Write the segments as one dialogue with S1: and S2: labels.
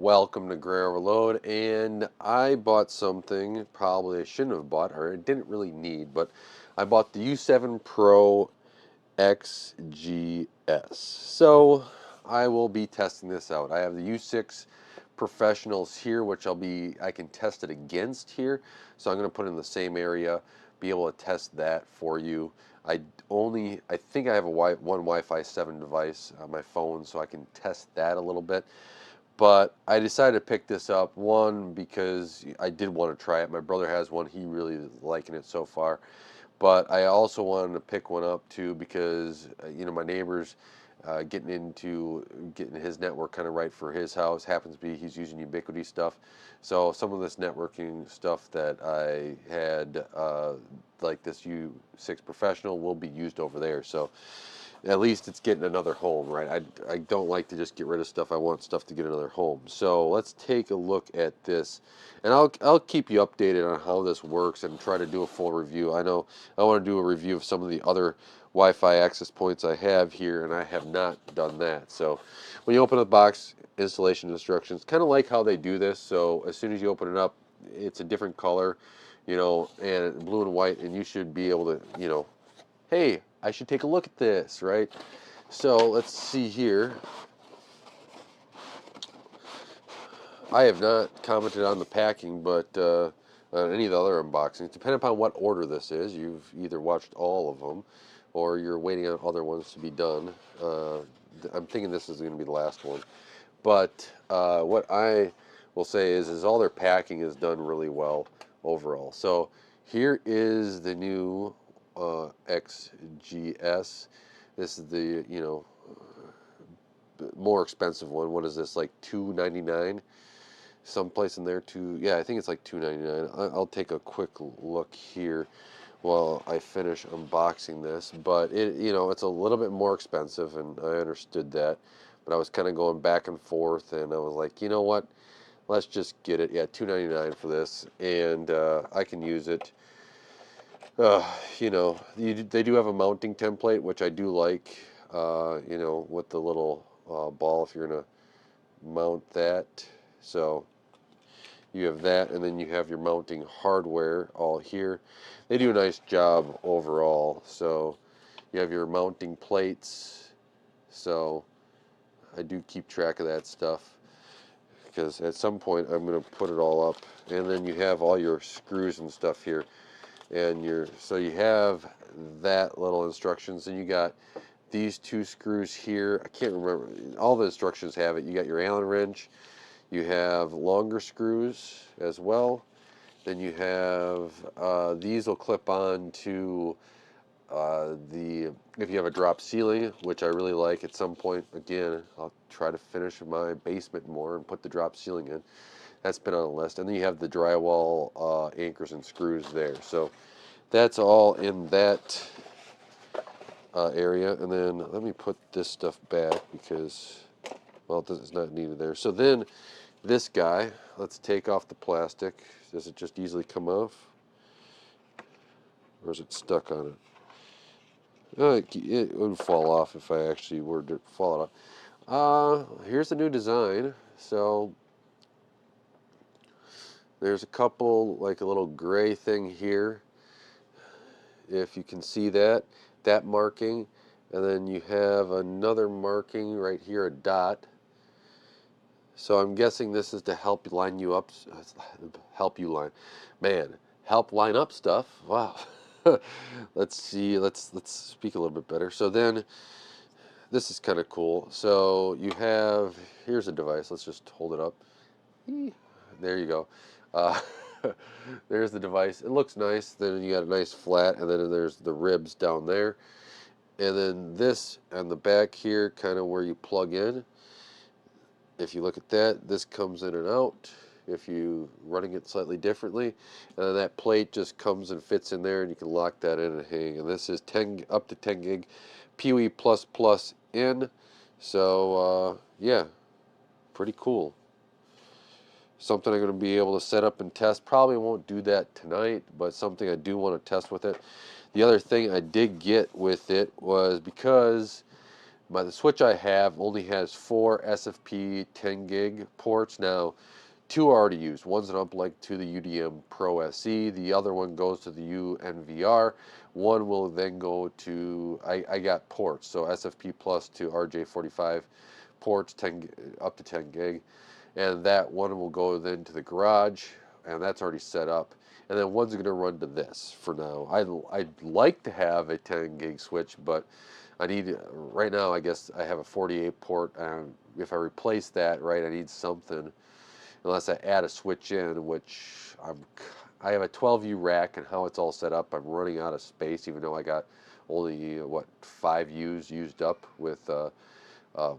S1: Welcome to Gray Overload, and I bought something probably I shouldn't have bought, or I didn't really need, but I bought the U7 Pro XGS. So I will be testing this out. I have the U6 Professionals here, which I can test it against here. So I'm going to put it in the same area, be able to test that for you. I think I have one Wi-Fi 7 device on my phone, so I can test that a little bit. But I decided to pick this up, one, because I did want to try it. My brother has one. He really is liking it so far. But I also wanted to pick one up, too, because, my neighbor's getting his network kind of right for his house. Happens to be he's using Ubiquiti stuff. So some of this networking stuff that I had, like this U6 Professional, will be used over there. So at least it's getting another home, right? I don't like to just get rid of stuff. I want stuff to get another home. So let's take a look at this, and I'll keep you updated on how this works and try to do a full review. I know I want to do a review of some of the other Wi-Fi access points I have here, and I have not done that. So when you open the box, installation instructions, kind of like how they do this. So as soon as you open it up, it's a different color, and blue and white, and you should be able to, hey, I should take a look at this, right? So let's see here. I have not commented on the packing, but on any of the other unboxings, depending upon what order this is, you've either watched all of them or you're waiting on other ones to be done. I'm thinking this is going to be the last one. But what I will say is all their packing is done really well overall. So here is the new XGS. This is the more expensive one. What is this, like $299? Someplace in there too. Yeah, I think it's like $299. I'll take a quick look here while I finish unboxing this. But it's a little bit more expensive, and I understood that. But I was kind of going back and forth, and I was like, you know what? Let's just get it. Yeah, $299 for this, and I can use it. They do have a mounting template, which I do like. With the little ball, if you're gonna mount that. So you have that, and then you have your mounting hardware all here. They do a nice job overall. So you have your mounting plates. So I do keep track of that stuff, because at some point I'm going to put it all up. And then you have all your screws and stuff here. And so you have that little instructions, and you got these two screws here. I can't remember. All the instructions have it. You got your Allen wrench. You have longer screws as well. Then you have these will clip on to if you have a drop ceiling, which I really like. At some point, again, I'll try to finish my basement more and put the drop ceiling in. That's been on the list. And then you have the drywall anchors and screws there. So that's all in that area. And then let me put this stuff back because, well, it's not needed there. So then this guy, let's take off the plastic. Does it just easily come off? Or is it stuck on it? It would fall off if I actually were to fall it off. Here's the new design. So there's a couple, like a little gray thing here, if you can see that marking, and then you have another marking right here, a dot. So I'm guessing this is to help line you up, help line up stuff. Wow. Let's see, let's speak a little bit better. So then this is kind of cool. So you have, here's a device. Let's just hold it up. There you go. Uh, there's the device. It looks nice. Then you got a nice flat, and then there's the ribs down there. And then this on the back here, kind of where you plug in. If you look at that, this comes in and out. If you running it slightly differently, and then that plate just comes and fits in there, and you can lock that in and hang. And this is up to 10 gig PoE++ in. So yeah, pretty cool. Something I'm going to be able to set up and test. Probably won't do that tonight, but something I do want to test with it. The other thing I did get with it was, because the switch I have only has 4 SFP 10 gig ports. Now, 2 are already used. One's an uplink to the UDM Pro SE. The other one goes to the UNVR. One will then go to, I got ports, so SFP plus to RJ45 ports, 10 up to 10 gig. And that one will go then to the garage, and that's already set up. And then one's going to run to this for now. I'd like to have a 10 gig switch, but I need, right now I guess I have a 48 port, and if I replace that, right, I need something, unless I add a switch in, which I have a 12U rack, and how it's all set up, I'm running out of space, even though I got only, what, 5 U's used up with um,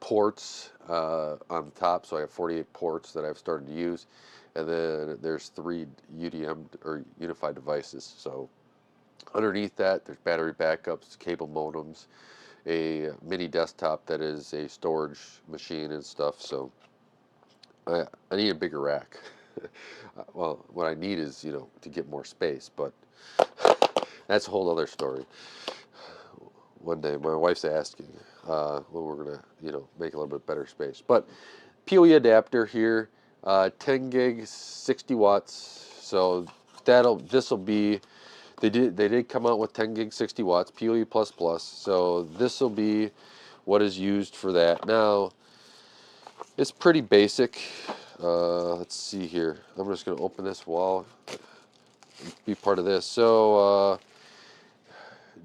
S1: ports on the top, so I have 48 ports that I've started to use, and then there's 3 UDM or unified devices. So underneath that, there's battery backups, cable modems, a mini desktop that is a storage machine and stuff. So I need a bigger rack. Well, what I need is, to get more space, but that's a whole other story. One day, my wife's asking when we're gonna, make a little bit better space. But PoE adapter here, 10 gig, 60 watts. So this will be. They did come out with 10 gig, 60 watts, PoE plus plus. So this will be what is used for that. Now, it's pretty basic. Let's see here. I'm just going to open this wall, be part of this. So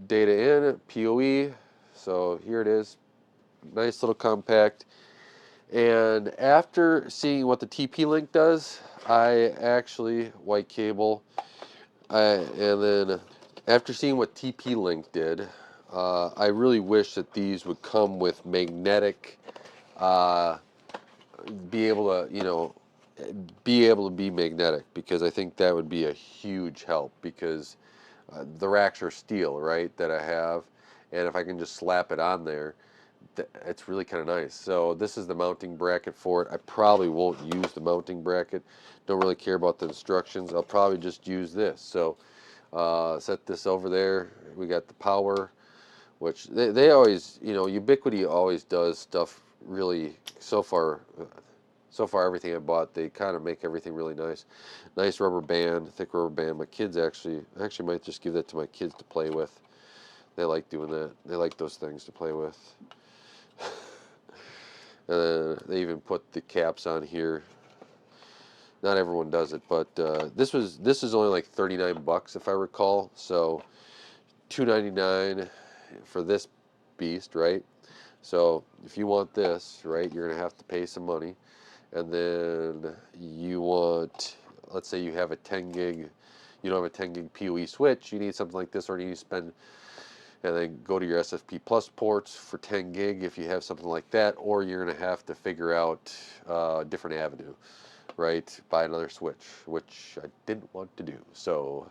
S1: data in, PoE. So here it is. Nice little compact. And after seeing what the TP-Link does, I actually, white cable, and then after seeing what TP-Link did, I really wish that these would come with magnetic, be able to, be magnetic, because I think that would be a huge help, because the racks are steel, right, that I have, and if I can just slap it on there, it's really kind of nice. So this is the mounting bracket for it. I probably won't use the mounting bracket. Don't really care about the instructions. I'll probably just use this. So set this over there. We got the power, which they always, Ubiquiti always does stuff really, so far everything I bought, they kind of make everything really nice. Nice rubber band, thick rubber band. My kids I actually might just give that to my kids to play with. They like doing that. They like those things to play with. They even put the caps on here. Not everyone does it, but this is only like 39 bucks if I recall. So $2.99 for this beast, right? So if you want this, right, you're gonna have to pay some money, and then you want, let's say you have a 10 gig, you don't have a 10 gig PoE switch, you need something like this, or you need to spend, and then go to your SFP plus ports for 10 gig if you have something like that, or you're gonna have to figure out a different avenue, right? Buy another switch, which I didn't want to do. So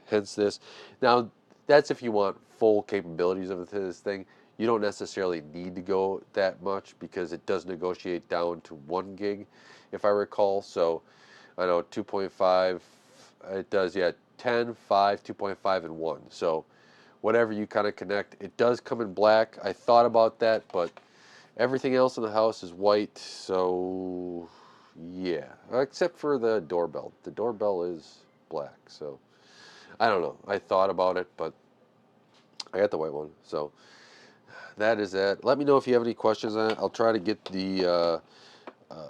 S1: hence this. Now, that's if you want full capabilities of this thing. You don't necessarily need to go that much, because it does negotiate down to 1 gig, if I recall. So I know 2.5, it does, yeah, 10, 5, 2.5, and 1. So whatever you kind of connect. It does come in black. I thought about that, but everything else in the house is white, so yeah, except for the doorbell. The doorbell is black, so I don't know. I thought about it, but I got the white one, so that is that. Let me know if you have any questions on it. I'll try to get the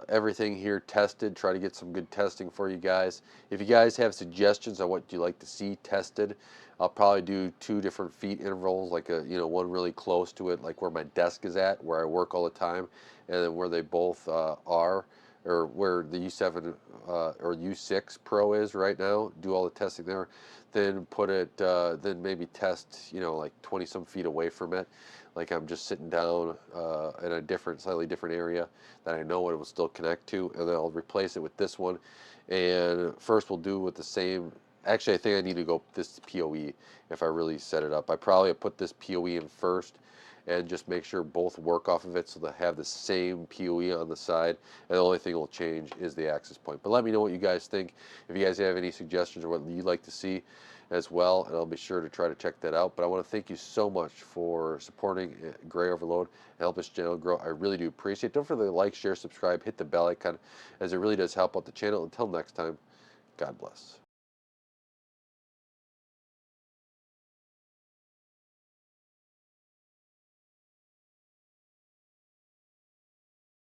S1: everything here tested, try to get some good testing for you guys. If you guys have suggestions on what you'd like to see tested, I'll probably do 2 different feet intervals, like one really close to it, like where my desk is at, where I work all the time, and then where they both are, or where the U7 or U6 Pro is right now. Do all the testing there, then put it, then maybe test, like 20 some feet away from it, like I'm just sitting down in a slightly different area that I know it will still connect to, and then I'll replace it with this one. And first we'll do with the same. Actually, I think I need to go this PoE if I really set it up. I probably put this PoE in first and just make sure both work off of it, so they have the same PoE on the side, and the only thing that will change is the access point. But let me know what you guys think. If you guys have any suggestions or what you'd like to see, as well, and I'll be sure to try to check that out. But I want to thank you so much for supporting Gray Overload and help this channel grow. I really do appreciate it. Don't forget to like, share, subscribe, hit the bell icon, as it really does help out the channel. Until next time, God bless.